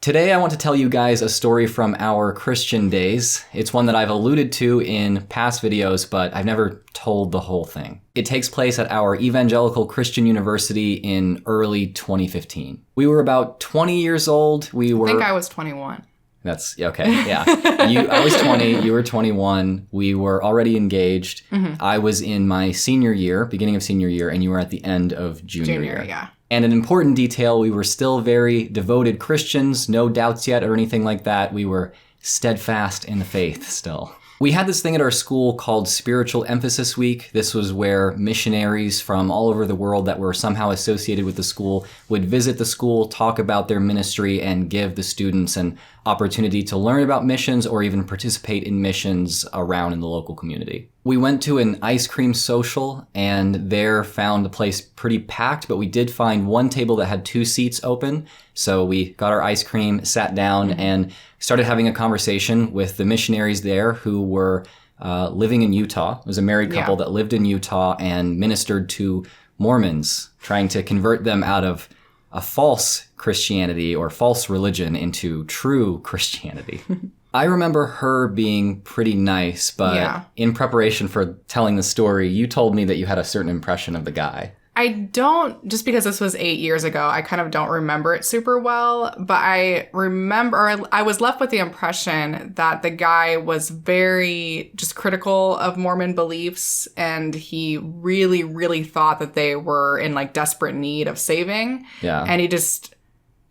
Today I want to tell you guys a story from our Christian days. It's one that I've alluded to in past videos, but I've never told the whole thing. It takes place at our Evangelical Christian University in early 2015. We were about 20 years old. I think I was 21. That's okay. Yeah. I was 20, you were 21. We were already engaged. Mm-hmm. I was in my senior year, beginning of senior year, and you were at the end of junior year. Yeah. And an important detail, we were still very devoted Christians, no doubts yet or anything like that. We were steadfast in the faith still. We had this thing at our school called Spiritual Emphasis Week. This was where missionaries from all over the world that were somehow associated with the school would visit the school, talk about their ministry, and give the students an opportunity to learn about missions or even participate in missions around in the local community. We went to an ice cream social and there found the place pretty packed, but we did find one table that had 2 seats open. So we got our ice cream, sat down, and started having a conversation with the missionaries there who were living in Utah. It was a married couple that lived in Utah and ministered to Mormons, trying to convert them out of a false Christianity or false religion into true Christianity. I remember her being pretty nice, but in preparation for telling the story, you told me that you had a certain impression of the guy. I don't, just because this was 8 years ago, I kind of don't remember it super well, but I remember, I was left with the impression that the guy was very just critical of Mormon beliefs, and he really, really thought that they were in like desperate need of saving. Yeah. And he just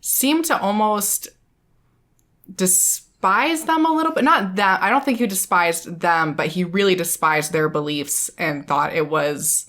seemed to almost despise them a little bit. Not that, I don't think he despised them, but he really despised their beliefs and thought it was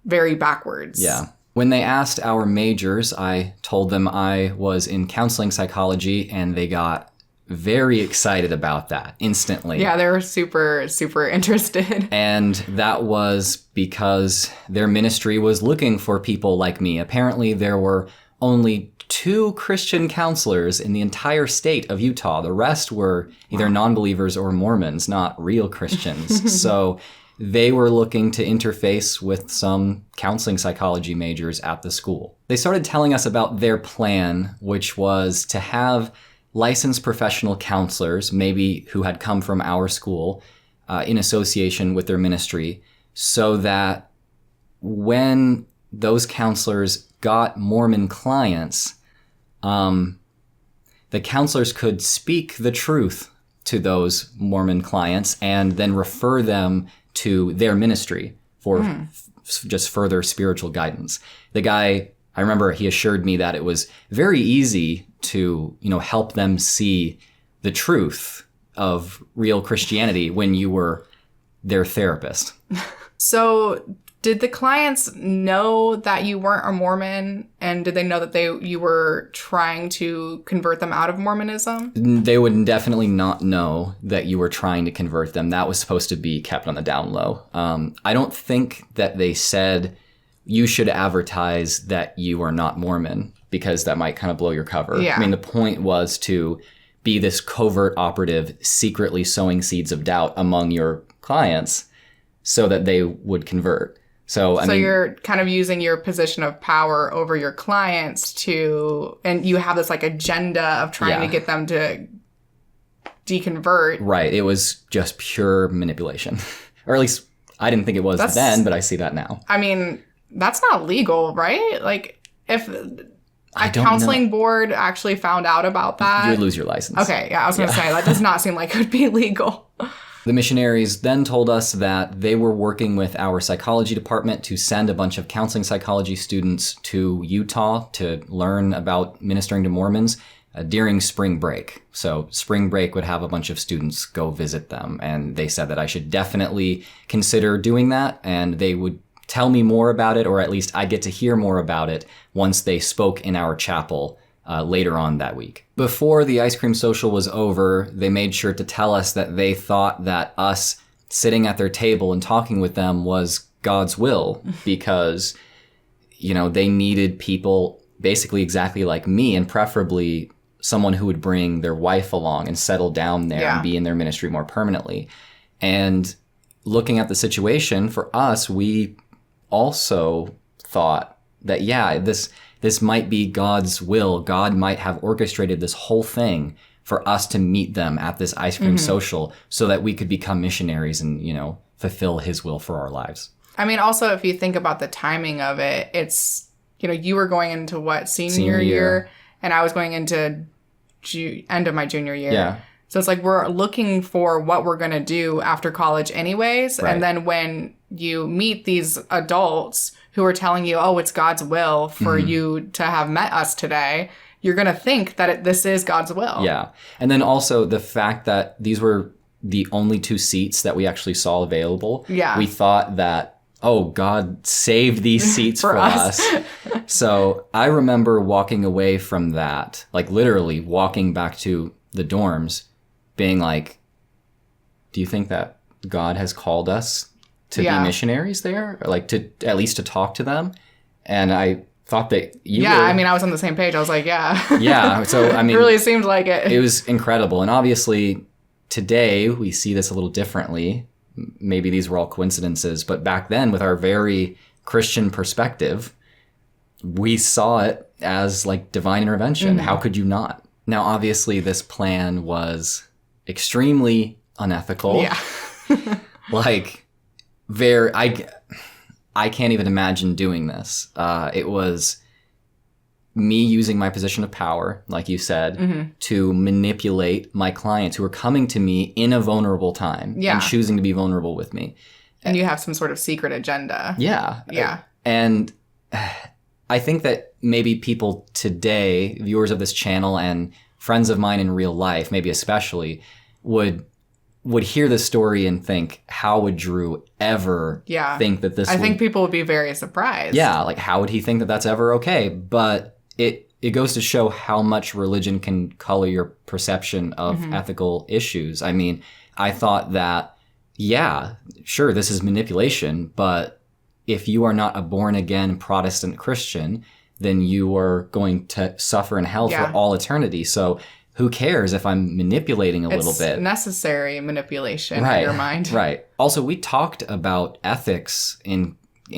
very backwards. Yeah. When they asked our majors, I told them I was in counseling psychology, and they got very excited about that instantly. Yeah, they were super, super interested. And that was because their ministry was looking for people like me. Apparently, there were only 2 Christian counselors in the entire state of Utah. The rest were either non-believers or Mormons, not real Christians. So they were looking to interface with some counseling psychology majors at the school. They started telling us about their plan, which was to have licensed professional counselors, maybe who had come from our school, in association with their ministry, so that when those counselors got Mormon clients, the counselors could speak the truth to those Mormon clients and then refer them to their ministry for just further spiritual guidance. The guy, I remember he assured me that it was very easy to, help them see the truth of real Christianity when you were their therapist. So did the clients know that you weren't a Mormon, and did they know that you were trying to convert them out of Mormonism? They would definitely not know that you were trying to convert them. That was supposed to be kept on the down low. I don't think that they said you should advertise that you are not Mormon, because that might kind of blow your cover. Yeah. I mean, the point was to be this covert operative, secretly sowing seeds of doubt among your clients so that they would convert. So you're kind of using your position of power over your clients and you have this like agenda of trying to get them to deconvert. Right. It was just pure manipulation. Or at least I didn't think it was then, but I see that now. I mean, that's not legal, right? Like if a counseling board actually found out about that, you would lose your license. Okay. Yeah. I was going to say that does not seem like it would be legal. The missionaries then told us that they were working with our psychology department to send a bunch of counseling psychology students to Utah to learn about ministering to Mormons during spring break. So spring break would have a bunch of students go visit them, and they said that I should definitely consider doing that, and they would tell me more about it, or at least I get to hear more about it once they spoke in our chapel later on that week. Before the ice cream social was over, they made sure to tell us that they thought that us sitting at their table and talking with them was God's will, because, they needed people basically exactly like me, and preferably someone who would bring their wife along and settle down there and be in their ministry more permanently. And looking at the situation for us, we also thought that, this might be God's will. God might have orchestrated this whole thing for us to meet them at this ice cream social so that we could become missionaries and, fulfill his will for our lives. I mean, also, if you think about the timing of it, it's, you were going into what, senior year? And I was going into end of my junior year. Yeah. So it's like we're looking for what we're going to do after college anyways. Right. And then when you meet these adults who are telling you, oh, it's God's will for you to have met us today, you're going to think that this is God's will. Yeah. And then also the fact that these were the only 2 seats that we actually saw available. Yeah. We thought that, oh, God saved these seats for us. So I remember walking away from that, like literally walking back to the dorms, being like, do you think that God has called us to be missionaries there? Or like to at least to talk to them? And I thought that you were. I mean, I was on the same page. I was like, yeah. Yeah. So, I mean. It really seemed like it. It was incredible. And obviously, today we see this a little differently. Maybe these were all coincidences. But back then, with our very Christian perspective, we saw it as like divine intervention. How could you not? Now, obviously, this plan was extremely unethical. Yeah. Like, I can't even imagine doing this. It was me using my position of power, like you said, to manipulate my clients who were coming to me in a vulnerable time and choosing to be vulnerable with me. And you have some sort of secret agenda. Yeah. Yeah. And I think that maybe people today, viewers of this channel and friends of mine in real life, maybe especially, would hear this story and think, how would Drew ever think that this I think people would be very surprised. Yeah, like how would he think that that's ever okay? But it goes to show how much religion can color your perception of ethical issues. I mean, I thought that, yeah, sure, this is manipulation, but if you are not a born-again Protestant Christian, then you are going to suffer in hell for all eternity. So who cares if I'm manipulating a little bit? It's necessary manipulation in your mind. Right. Also, we talked about ethics in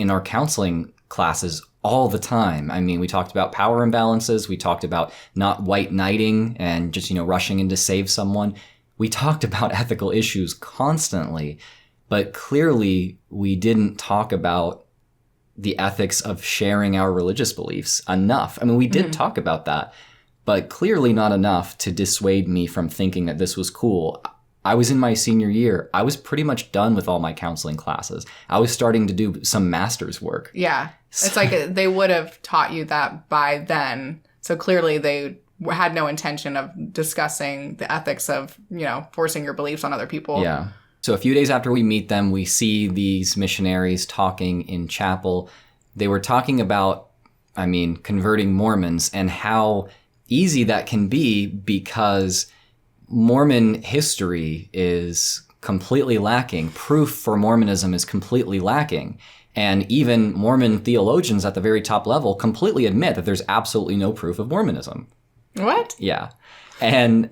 our counseling classes all the time. I mean, we talked about power imbalances. We talked about not white knighting and just, rushing in to save someone. We talked about ethical issues constantly, but clearly we didn't talk about the ethics of sharing our religious beliefs enough. I mean, we did talk about that, but clearly not enough to dissuade me from thinking that this was cool. I was in my senior year. I was pretty much done with all my counseling classes. I was starting to do some master's work. Yeah. It's like they would have taught you that by then. So clearly they had no intention of discussing the ethics of, forcing your beliefs on other people. Yeah. So a few days after we meet them, we see these missionaries talking in chapel. They were talking about, converting Mormons and how easy that can be because Mormon history is completely lacking. Proof for Mormonism is completely lacking. And even Mormon theologians at the very top level completely admit that there's absolutely no proof of Mormonism. What? Yeah. And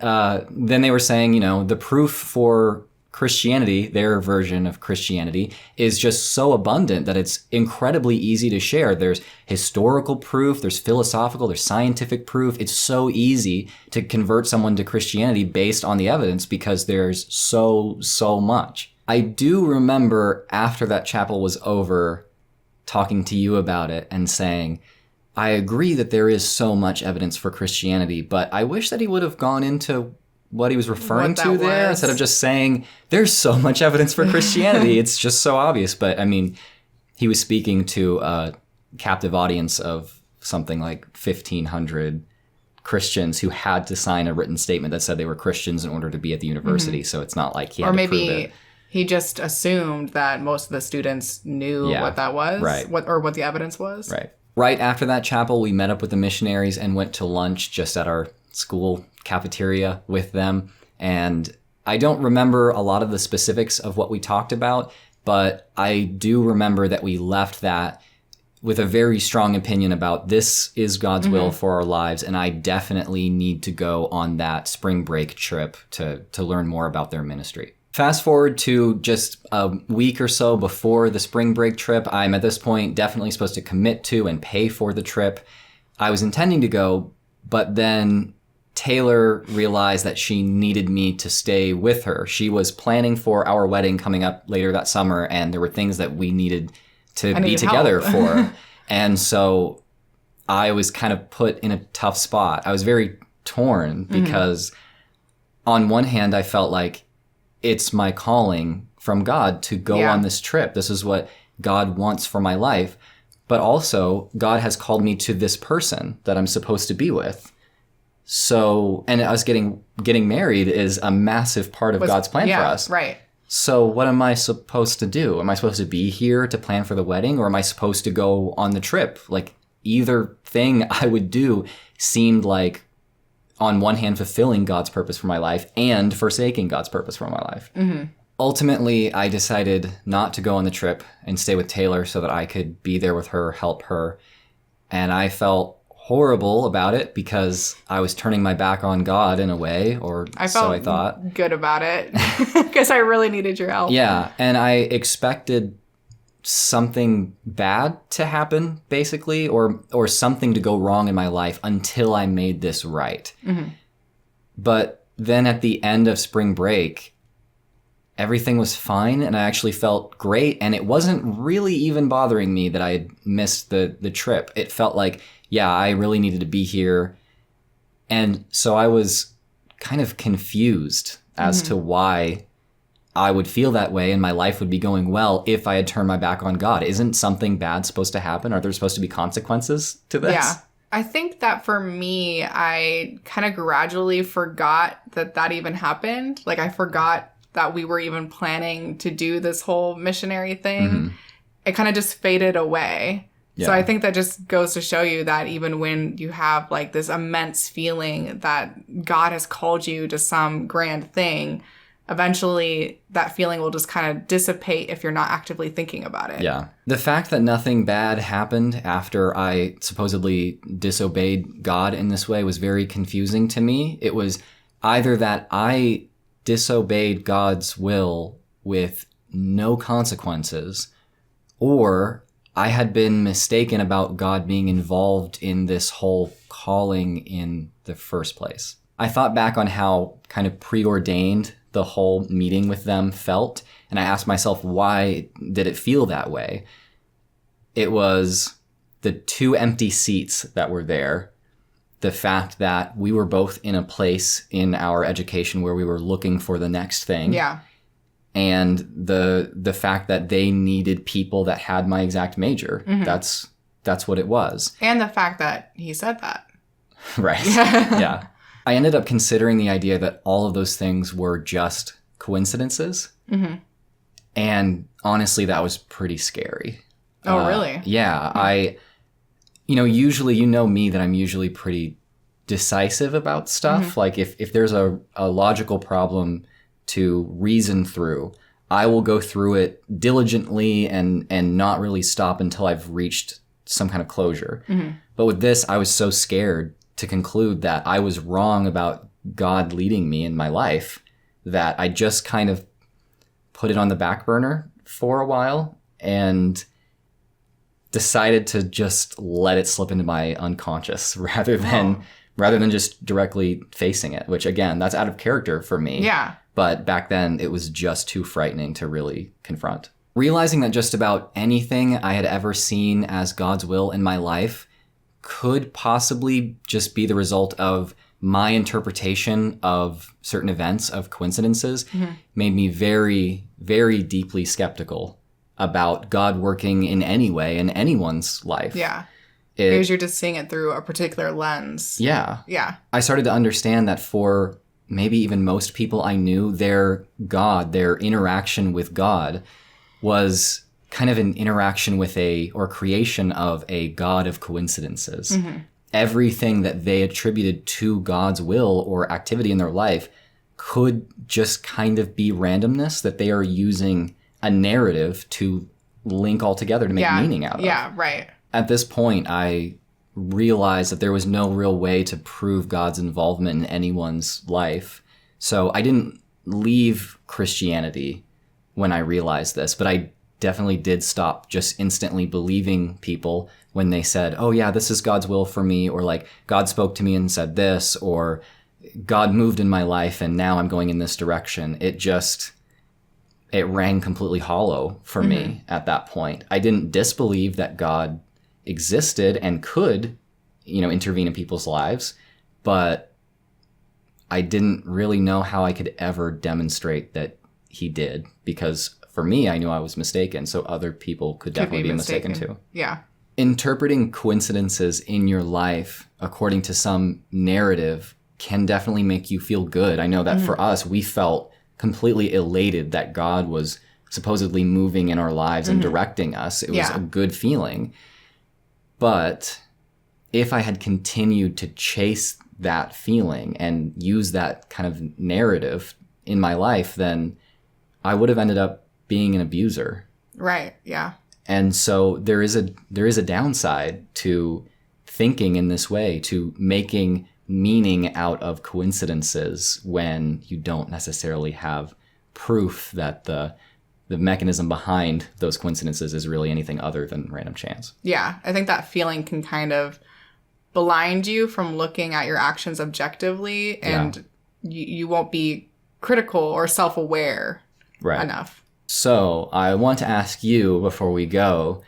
then they were saying, the proof for Christianity, their version of Christianity, is just so abundant that it's incredibly easy to share. There's historical proof, there's philosophical, there's scientific proof. It's so easy to convert someone to Christianity based on the evidence because there's so much. I do remember after that chapel was over talking to you about it and saying, I agree that there is so much evidence for Christianity, but I wish that he would have gone into what he was referring to there instead of just saying, there's so much evidence for Christianity. It's just so obvious. But he was speaking to a captive audience of something like 1,500 Christians who had to sign a written statement that said they were Christians in order to be at the university. So it's not like he had to prove it. He just assumed that most of the students knew what that was, right? What the evidence was. Right. Right after that chapel, we met up with the missionaries and went to lunch just at our school cafeteria with them. And I don't remember a lot of the specifics of what we talked about, but I do remember that we left that with a very strong opinion about this is God's will for our lives, and I definitely need to go on that spring break trip to learn more about their ministry. Fast forward to just a week or so before the spring break trip. I'm at this point definitely supposed to commit to and pay for the trip. I was intending to go, but then Taylor realized that she needed me to stay with her. She was planning for our wedding coming up later that summer, and there were things that we needed to be together for. And so I was kind of put in a tough spot. I was very torn because on one hand, I felt like it's my calling from God to go on this trip. This is what God wants for my life. But also, God has called me to this person that I'm supposed to be with. So, and us getting married is a massive part of God's plan for us. Right. So what am I supposed to do? Am I supposed to be here to plan for the wedding, or am I supposed to go on the trip? Like, either thing I would do seemed like, on one hand, fulfilling God's purpose for my life and forsaking God's purpose for my life. Ultimately, I decided not to go on the trip and stay with Taylor so that I could be there with her, help her. And I felt horrible about it because I was turning my back on God in a way, or so I thought. Good about it because I really needed your help. Yeah, and I expected something bad to happen, basically, or something to go wrong in my life until I made this right. But then at the end of spring break, everything was fine, and I actually felt great, and it wasn't really even bothering me that I had missed the trip. It felt like, yeah, I really needed to be here. And so I was kind of confused as to why I would feel that way and my life would be going well if I had turned my back on God. Isn't something bad supposed to happen? Are there supposed to be consequences to this? Yeah. I think that for me, I kind of gradually forgot that even happened. Like, I forgot that we were even planning to do this whole missionary thing. It kind of just faded away. Yeah. So I think that just goes to show you that even when you have like this immense feeling that God has called you to some grand thing, eventually that feeling will just kind of dissipate if you're not actively thinking about it. Yeah. The fact that nothing bad happened after I supposedly disobeyed God in this way was very confusing to me. It was either that I disobeyed God's will with no consequences, or I had been mistaken about God being involved in this whole calling in the first place. I thought back on how kind of preordained the whole meeting with them felt, and I asked myself, why did it feel that way? It was the 2 empty seats that were there, the fact that we were both in a place in our education where we were looking for the next thing. Yeah. And the fact that they needed people that had my exact major. That's what it was. And the fact that he said that. Right. Yeah. I ended up considering the idea that all of those things were just coincidences. And honestly, that was pretty scary. Oh, really? Yeah. Usually, you know me, that I'm usually pretty decisive about stuff. Like if there's a logical problem to reason through, I will go through it diligently and not really stop until I've reached some kind of closure. But with this, I was so scared to conclude that I was wrong about God leading me in my life that I just kind of put it on the back burner for a while and decided to just let it slip into my unconscious rather than just directly facing it, which again, that's out of character for me. Yeah. But back then, it was just too frightening to really confront. Realizing that just about anything I had ever seen as God's will in my life could possibly just be the result of my interpretation of certain events, of coincidences, made me very, very deeply skeptical about God working in any way in anyone's life. Yeah. Because you're just seeing it through a particular lens. Yeah. Yeah. I started to understand that for maybe even most people I knew, their God, their interaction with God was kind of an interaction with or creation of a God of coincidences. Everything that they attributed to God's will or activity in their life could just kind of be randomness that they are using a narrative to link all together to make meaning out of. Yeah, right. At this point, I realized that there was no real way to prove God's involvement in anyone's life. So I didn't leave Christianity when I realized this, but I definitely did stop just instantly believing people when they said, oh yeah, this is God's will for me, or like God spoke to me and said this, or God moved in my life and now I'm going in this direction. It rang completely hollow for me at that point. I didn't disbelieve that God existed and could, intervene in people's lives, but I didn't really know how I could ever demonstrate that he did, because for me, I knew I was mistaken. So other people could definitely be mistaken too. Yeah. Interpreting coincidences in your life according to some narrative can definitely make you feel good. I know that for us, we felt completely elated that God was supposedly moving in our lives and directing us. It was a good feeling. But if I had continued to chase that feeling and use that kind of narrative in my life, then I would have ended up being an abuser. Right. Yeah. And so there is a downside to thinking in this way, to making meaning out of coincidences when you don't necessarily have proof that the mechanism behind those coincidences is really anything other than random chance. Yeah. I think that feeling can kind of blind you from looking at your actions objectively, and you won't be critical or self-aware enough. So I want to ask you before we go,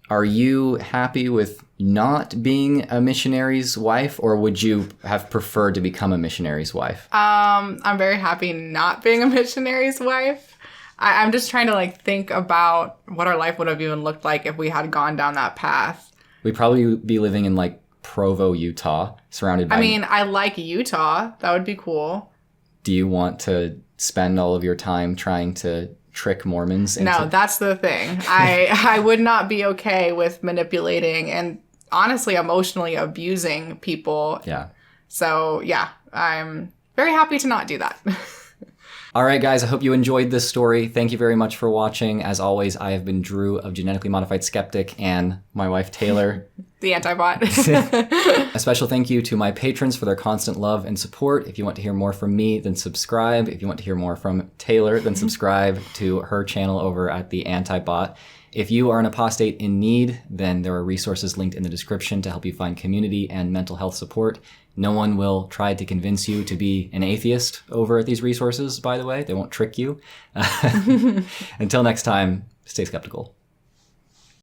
are you happy with not being a missionary's wife, or would you have preferred to become a missionary's wife? I'm very happy not being a missionary's wife. I'm just trying to think about what our life would have even looked like if we had gone down that path. We'd probably be living in Provo, Utah, surrounded by... I mean, I like Utah. That would be cool. Do you want to spend all of your time trying to trick Mormons into... No, that's the thing. I would not be okay with manipulating and honestly emotionally abusing people. Yeah. So, yeah, I'm very happy to not do that. All right, guys, I hope you enjoyed this story. Thank you very much for watching. As always, I have been Drew of Genetically Modified Skeptic and my wife, Taylor. The Antibot. A special thank you to my patrons for their constant love and support. If you want to hear more from me, then subscribe. If you want to hear more from Taylor, then subscribe to her channel over at The Antibot. If you are an apostate in need, then there are resources linked in the description to help you find community and mental health support. No one will try to convince you to be an atheist over at these resources, by the way. They won't trick you. Until next time, stay skeptical.